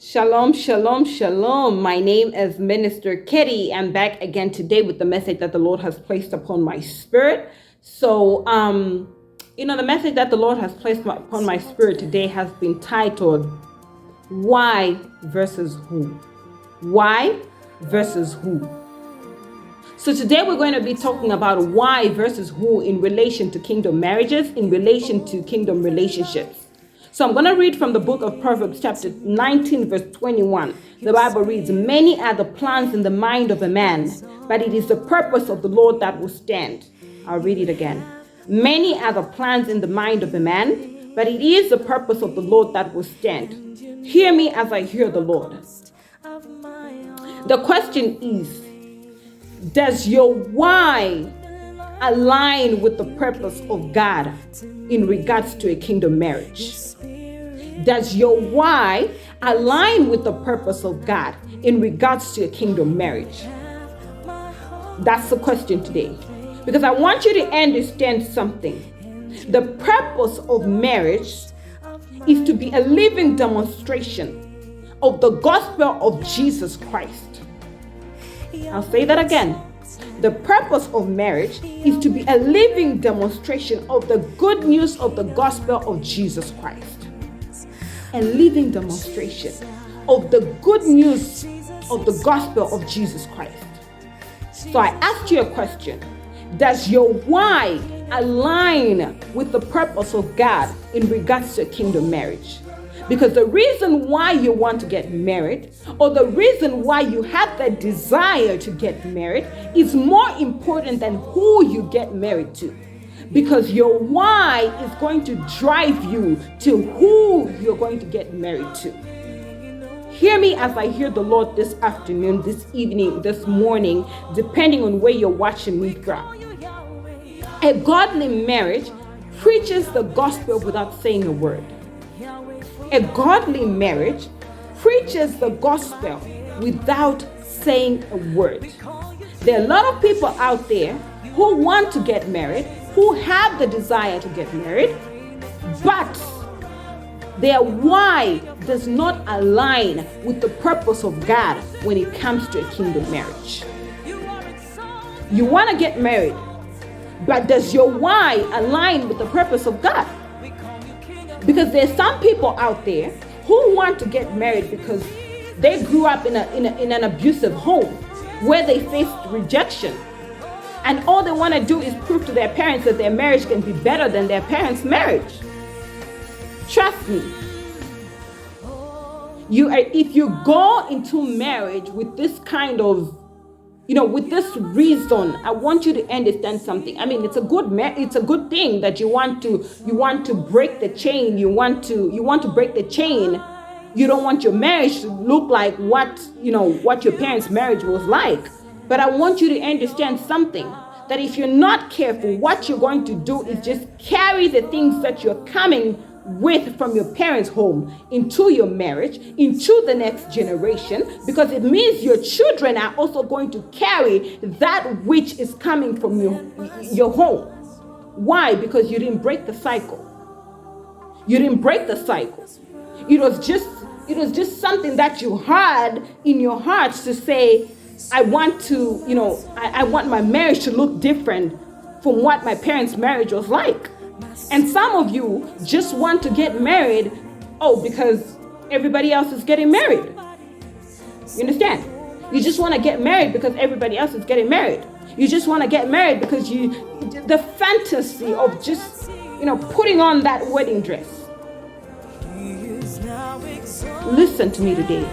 Shalom, shalom, shalom. My name is Minister Kettie. I'm back again today with the message that the Lord has placed upon my spirit. So, the message that the Lord has placed upon my spirit today has been titled, Why versus Who? Why versus who? So today we're going to be talking about why versus who in relation to kingdom marriages, in relation to kingdom relationships. So I'm going to read from the book of Proverbs chapter 19 verse 21. The Bible reads, "Many are the plans in the mind of a man, but it is the purpose of the Lord that will stand." I'll read it again. "Many are the plans in the mind of a man, but it is the purpose of the Lord that will stand. Hear me as I hear the Lord." The question is, does your why align with the purpose of God in regards to a kingdom marriage? Does your why align with the purpose of God in regards to a kingdom marriage? That's the question today. Because I want you to understand something. The purpose of marriage is to be a living demonstration of the gospel of Jesus Christ. I'll say that again. The purpose of marriage is to be a living demonstration of the good news of the gospel of Jesus Christ. A living demonstration of the good news of the gospel of Jesus Christ. So I asked you a question. Does your why align with the purpose of God in regards to a kingdom marriage? Because the reason why you want to get married, or the reason why you have the desire to get married, is more important than who you get married to. Because your why is going to drive you to who you're going to get married to. Hear me as I hear the Lord this afternoon, this evening, this morning, depending on where you're watching me from. A godly marriage preaches the gospel without saying a word. A godly marriage preaches the gospel without saying a word. There are a lot of people out there who want to get married, who have the desire to get married, but their why does not align with the purpose of God when it comes to a kingdom marriage. You want to get married, but does your why align with the purpose of God? Because there's some people out there who want to get married because they grew up in an abusive home where they faced rejection. And all they want to do is prove to their parents that their marriage can be better than their parents' marriage. Trust me. If you go into marriage with this kind of, with this reason, I want you to understand something. I mean, it's a good thing that you want to break the chain. You want to break the chain. You don't want your marriage to look like what your parents' marriage was like. But I want you to understand something, that if you're not careful, what you're going to do is just carry the things that you're coming with from your parents' home into your marriage, into the next generation, because it means your children are also going to carry that which is coming from your home. Why? Because you didn't break the cycle. You didn't break the cycle. It was just something that you had in your hearts to say, I want my marriage to look different from what my parents' marriage was like. And some of you just want to get married, because everybody else is getting married. You understand? You just want to get married because everybody else is getting married. You just want to get married because the fantasy of just, putting on that wedding dress. Listen to me today.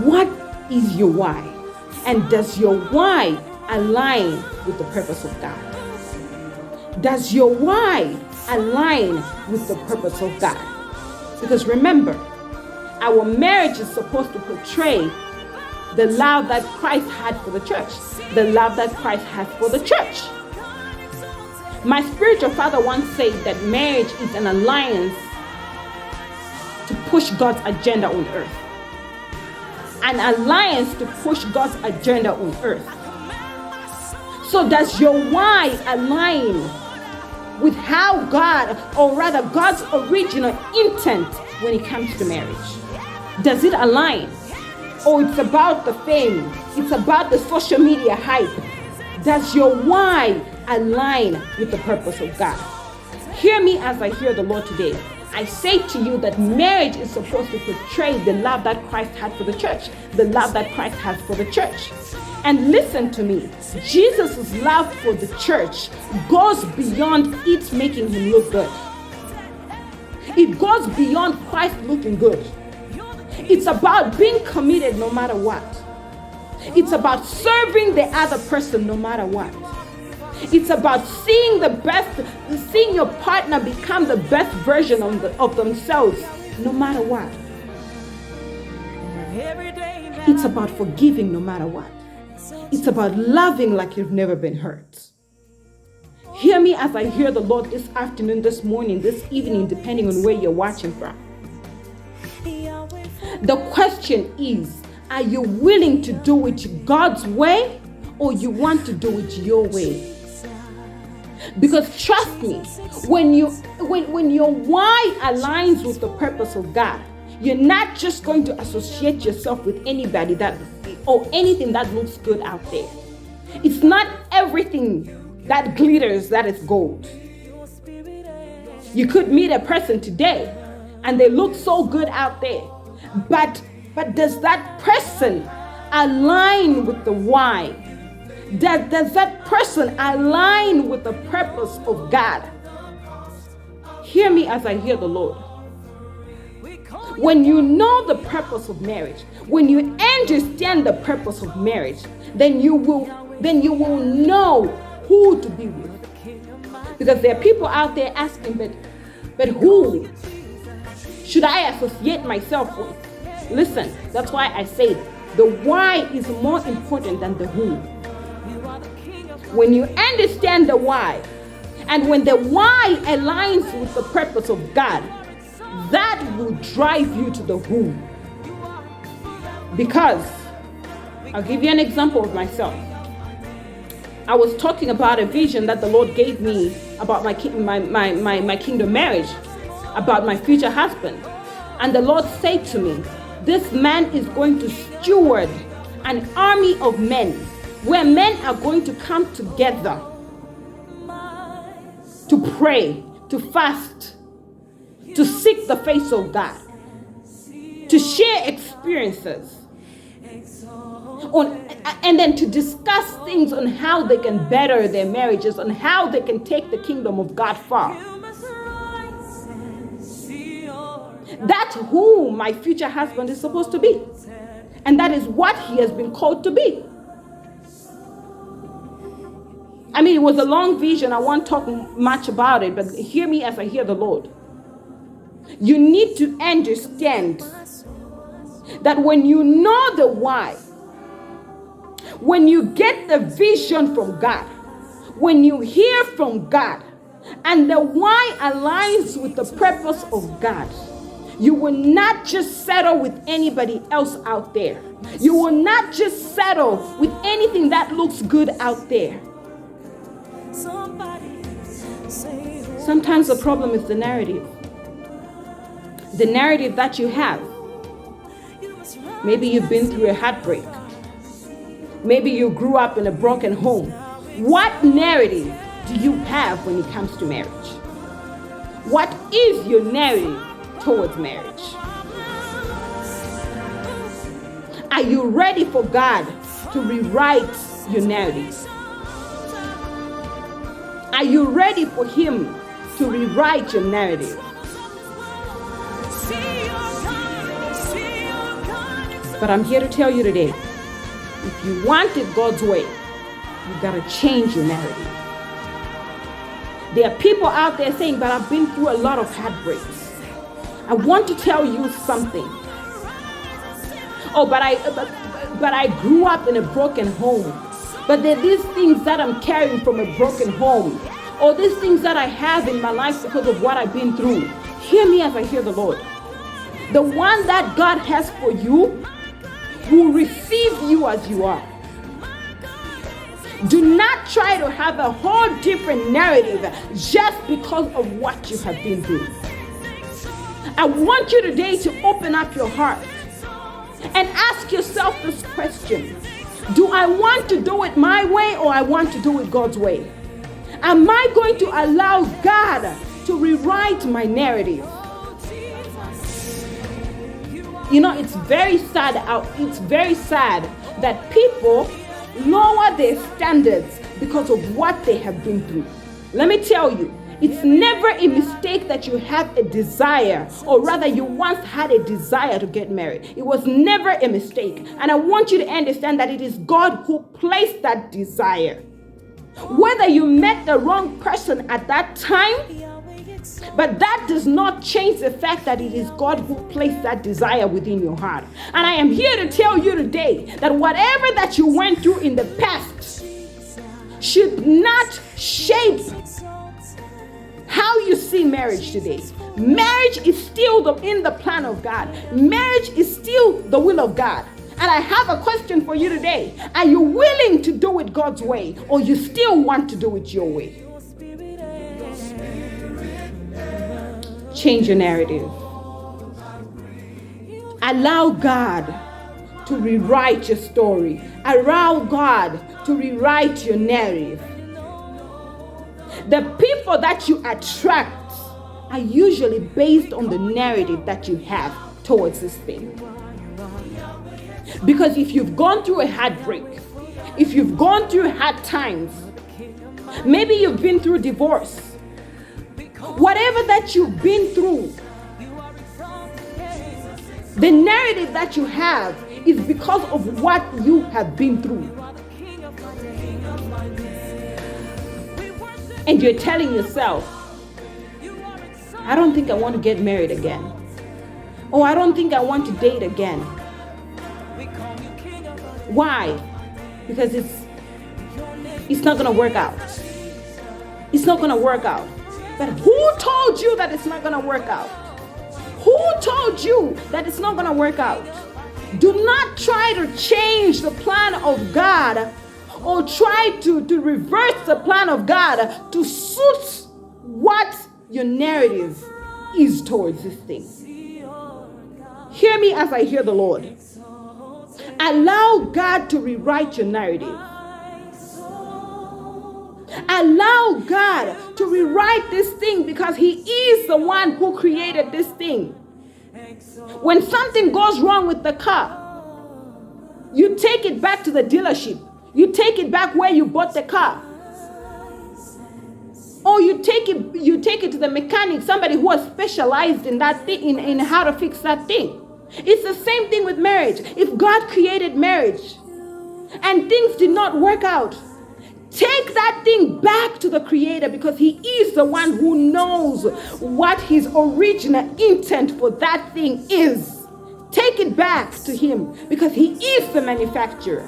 What is your why? And does your why align with the purpose of God? Does your why align with the purpose of God? Because remember, our marriage is supposed to portray the love that Christ had for the church. The love that Christ has for the church. My spiritual father once said that marriage is an alliance to push God's agenda on earth. An alliance to push God's agenda on earth. So does your why align with how God, or rather God's original intent when it comes to marriage? Does it align? Or it's about the fame? It's about the social media hype? Does your why align with the purpose of God? Hear me as I hear the Lord today. I say to you that marriage is supposed to portray the love that Christ had for the church, the love that Christ has for the church. And listen to me, Jesus' love for the church goes beyond it making him look good. It goes beyond Christ looking good. It's about being committed no matter what. It's about serving the other person no matter what. It's about seeing your partner become the best version of themselves no matter what. It's about forgiving no matter what. It's about loving like you've never been hurt. Hear me as I hear the Lord this afternoon, this morning, this evening, depending on where you're watching from. The question is, are you willing to do it God's way, or you want to do it your way? Because trust me, when your why aligns with the purpose of God, you're not just going to associate yourself with anybody or anything that looks good out there. It's not everything that glitters that is gold. You could meet a person today and they look so good out there, but does that person align with the why? Does that person align with the purpose of God? Hear me as I hear the Lord. When you know the purpose of marriage, when you understand the purpose of marriage, then you will know who to be with. Because there are people out there asking, but who should I associate myself with? Listen, that's why I say the why is more important than the who. When you understand the why, and when the why aligns with the purpose of God, that will drive you to the who. Because, I'll give you an example of myself. I was talking about a vision that the Lord gave me about my kingdom marriage, about my future husband. And the Lord said to me, this man is going to steward an army of men, where men are going to come together to pray, to fast, to seek the face of God, to share experiences, and then to discuss things on how they can better their marriages, on how they can take the kingdom of God far. That's who my future husband is supposed to be. And that is what he has been called to be. I mean, it was a long vision. I won't talk much about it, but hear me as I hear the Lord. You need to understand that when you know the why, when you get the vision from God, when you hear from God, and the why aligns with the purpose of God, you will not just settle with anybody else out there. You will not just settle with anything that looks good out there. Sometimes the problem is the narrative. The narrative that you have. Maybe you've been through a heartbreak. Maybe you grew up in a broken home. What narrative do you have when it comes to marriage? What is your narrative towards marriage? Are you ready for God to rewrite your narrative? Are you ready for Him to rewrite your narrative? But I'm here to tell you today, if you want it God's way, you gotta change your narrative. There are people out there saying, but I've been through a lot of heartbreaks. I want to tell you something. Oh, but I grew up in a broken home. But there are these things that I'm carrying from a broken home, or these things that I have in my life because of what I've been through. Hear me as I hear the Lord. The one that God has for you will receive you as you are. Do not try to have a whole different narrative just because of what you have been through. I want you today to open up your heart and ask yourself this question. Do I want to do it my way, or I want to do it God's way? Am I going to allow God to rewrite my narrative? You know, it's very sad that people lower their standards because of what they have been through. Let me tell you, it's never a mistake that you have a desire, or rather you once had a desire to get married. It was never a mistake. And I want you to understand that it is God who placed that desire. Whether you met the wrong person at that time, but that does not change the fact that it is God who placed that desire within your heart. And I am here to tell you today that whatever that you went through in the past should not shape how you see marriage today. Marriage is still in the plan of God. Marriage is still the will of God. And I have a question for you today. Are you willing to do it God's way, or you still want to do it your way? Change your narrative. Allow God to rewrite your story. Allow God to rewrite your narrative. The people that you attract are usually based on the narrative that you have towards this thing. Because if you've gone through a heartbreak, if you've gone through hard times, maybe you've been through divorce, whatever that you've been through, the narrative that you have is because of what you have been through. And you're telling yourself, I don't think I want to get married again. Oh, I don't think I want to date again. Why? Because it's not going to work out. It's not going to work out. But who told you that it's not going to work out? Who told you that it's not going to work out? Do not try to change the plan of God, or try to reverse the plan of God to suit what your narrative is towards this thing. Hear me as I hear the Lord. Allow God to rewrite your narrative. Allow God to rewrite this thing, because He is the one who created this thing. When something goes wrong with the car, you take it back to the dealership. You take it back where you bought the car. Or you take it to the mechanic, somebody who has specialized in that thing, in how to fix that thing. It's the same thing with marriage. If God created marriage and things did not work out, take that thing back to the Creator, because He is the one who knows what His original intent for that thing is. Take it back to Him, because He is the manufacturer.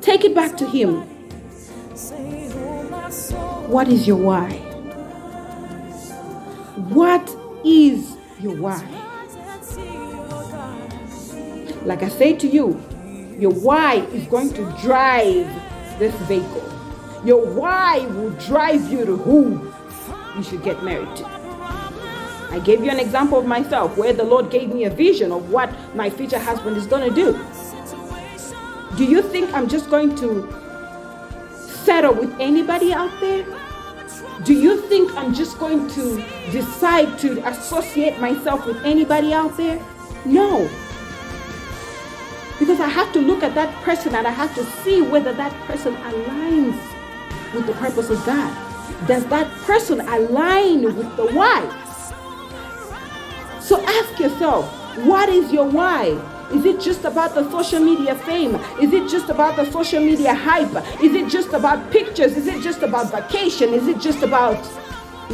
Take it back to Him. What is your why? What is your why? Like I say to you, your why is going to drive this vehicle. Your why will drive you to who you should get married to. I gave you an example of myself, where the Lord gave me a vision of what my future husband is going to do. Do you think I'm just going to settle with anybody out there? Do you think I'm just going to decide to associate myself with anybody out there? No. Because I have to look at that person, and I have to see whether that person aligns with the purpose of God. Does that person align with the why? So ask yourself, what is your why? Is it just about the social media fame? Is it just about the social media hype? Is it just about pictures? Is it just about vacation? Is it just about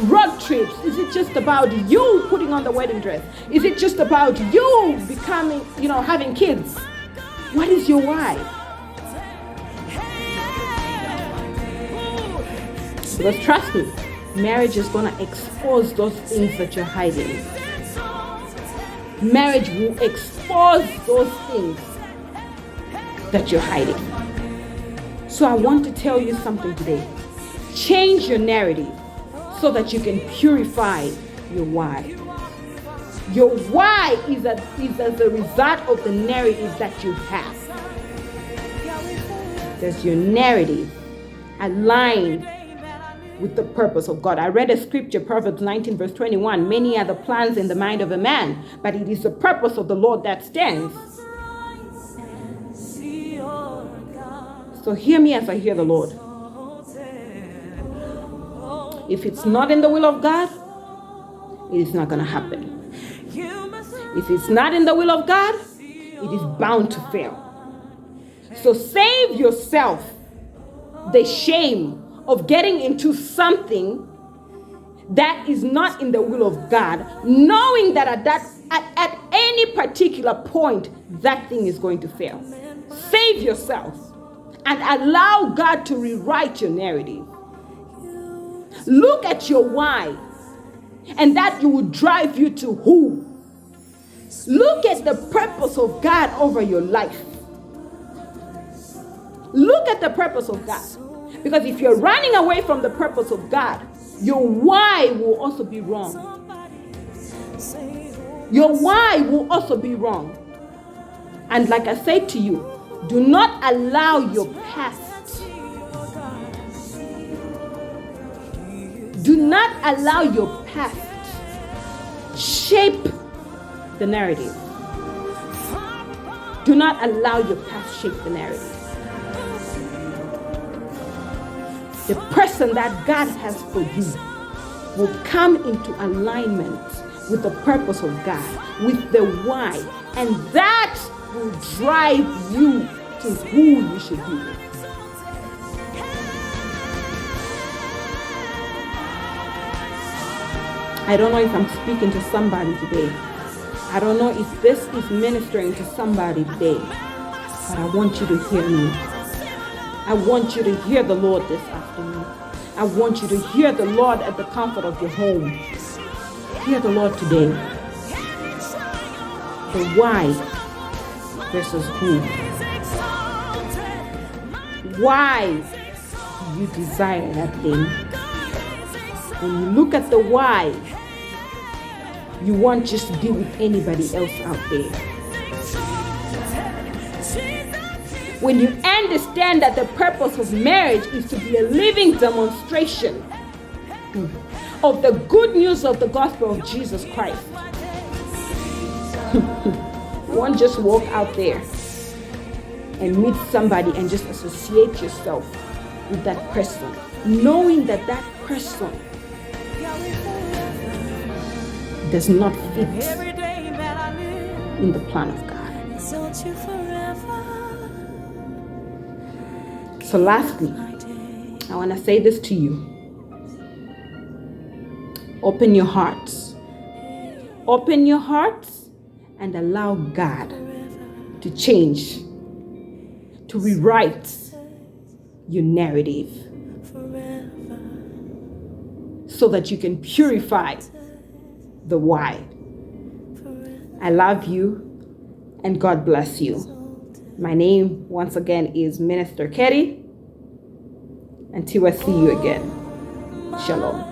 road trips? Is it just about you putting on the wedding dress? Is it just about you becoming, having kids? What is your why? Because trust me, marriage is going to expose those things that you're hiding. Marriage will expose those things that you're hiding. So I want to tell you something today. Change your narrative so that you can purify your why. Your why is as a result of the narrative that you have. Does your narrative align with the purpose of God? I read a scripture, Proverbs 19 verse 21. Many are the plans in the mind of a man, but it is the purpose of the Lord that stands. So hear me as I hear the Lord. If it's not in the will of God, it is not going to happen. If it's not in the will of God, it is bound to fail. So save yourself the shame of getting into something that is not in the will of God, knowing that at any particular point, that thing is going to fail. Save yourself and allow God to rewrite your narrative. Look at your why, and that will drive you to who. Look at the purpose of God over your life. Look at the purpose of God. Because if you're running away from the purpose of God, your why will also be wrong. Your why will also be wrong. And like I said to you, do not allow your past. Do not allow your past shape the narrative. Do not allow your past shape the narrative. The person that God has for you will come into alignment with the purpose of God, with the why, and that will drive you to who you should be with. I don't know if I'm speaking to somebody today. I don't know if this is ministering to somebody today, but I want you to hear me. I want you to hear the Lord this afternoon. I want you to hear the Lord at the comfort of your home. Hear the Lord today. The why versus who. Why do you desire that thing? When you look at the why, you won't just be with anybody else out there. When you understand that the purpose of marriage is to be a living demonstration of the good news of the gospel of Jesus Christ, you won't just walk out there and meet somebody and just associate yourself with that person, knowing that that person does not fit in the plan of God. So lastly, I want to say this to you. Open your hearts. Open your hearts and allow God to change, to rewrite your narrative so that you can purify the why. I love you and God bless you. My name once again is Minister Kettie. Until I see you again. Shalom.